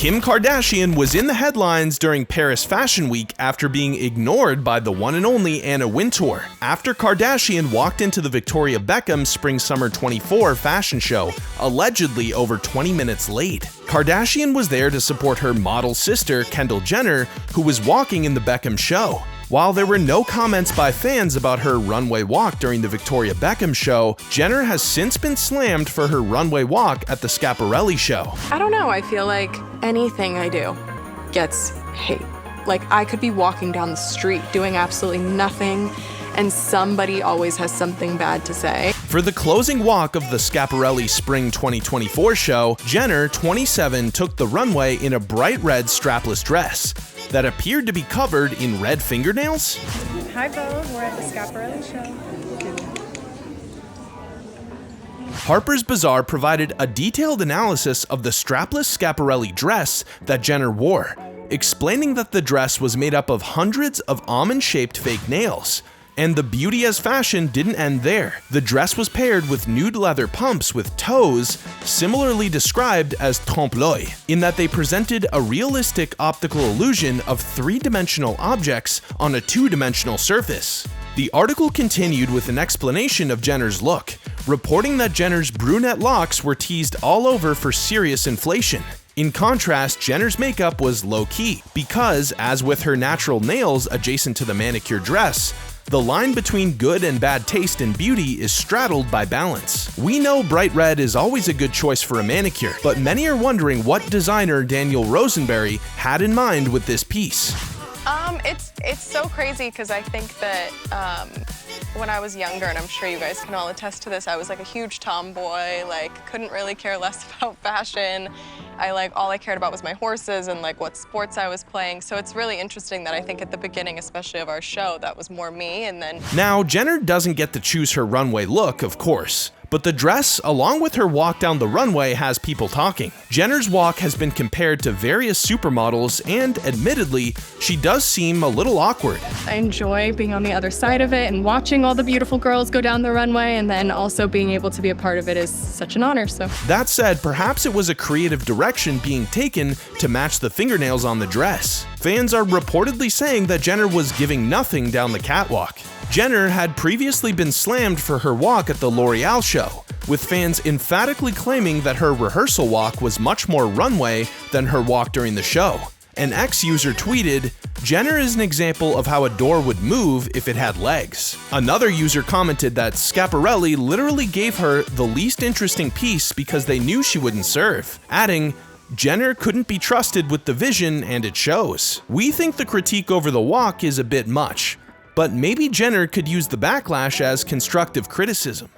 Kim Kardashian was in the headlines during Paris Fashion Week after being ignored by the one and only Anna Wintour, after Kardashian walked into the Victoria Beckham Spring/Summer 24 fashion show, allegedly over 20 minutes late. Kardashian was there to support her model sister, Kendall Jenner, who was walking in the Beckham show. While there were no comments by fans about her runway walk during the Victoria Beckham show, Jenner has since been slammed for her runway walk at the Schiaparelli show. I don't know, I feel like anything I do gets hate. Like, I could be walking down the street doing absolutely nothing, and somebody always has something bad to say. For the closing walk of the Schiaparelli Spring 2024 show, Jenner, 27, took the runway in a bright red strapless dress that appeared to be covered in red fingernails. Hi Vogue, we're at the Schiaparelli show. Harper's Bazaar provided a detailed analysis of the strapless Schiaparelli dress that Jenner wore, explaining that the dress was made up of hundreds of almond-shaped fake nails. And the beauty as fashion didn't end there. The dress was paired with nude leather pumps with toes, similarly described as trompe-l'oeil, in that they presented a realistic optical illusion of three-dimensional objects on a two-dimensional surface. The article continued with an explanation of Jenner's look, reporting that Jenner's brunette locks were teased all over for serious inflation. In contrast, Jenner's makeup was low-key, because, as with her natural nails adjacent to the manicure dress, the line between good and bad taste and beauty is straddled by balance. We know bright red is always a good choice for a manicure, but many are wondering what designer Daniel Rosenberry had in mind with this piece. It's so crazy because I think that when I was younger, and I'm sure you guys can all attest to this, I was like a huge tomboy, like couldn't really care less about fashion. All I cared about was my horses and like what sports I was playing. So it's really interesting that I think at the beginning, especially of our show, that was more me, and then... Now, Jenner doesn't get to choose her runway look, of course. But the dress, along with her walk down the runway, has people talking. Jenner's walk has been compared to various supermodels, and admittedly, she does seem a little awkward. I enjoy being on the other side of it and watching all the beautiful girls go down the runway, and then also being able to be a part of it is such an honor, so. That said, perhaps it was a creative direction being taken to match the fingernails on the dress. Fans are reportedly saying that Jenner was giving nothing down the catwalk. Jenner had previously been slammed for her walk at the L'Oreal show, with fans emphatically claiming that her rehearsal walk was much more runway than her walk during the show. An ex-user tweeted, "Jenner is an example of how a door would move if it had legs." Another user commented that Schiaparelli literally gave her the least interesting piece because they knew she wouldn't serve, adding, "Jenner couldn't be trusted with the vision, and it shows." We think the critique over the walk is a bit much, but maybe Jenner could use the backlash as constructive criticism.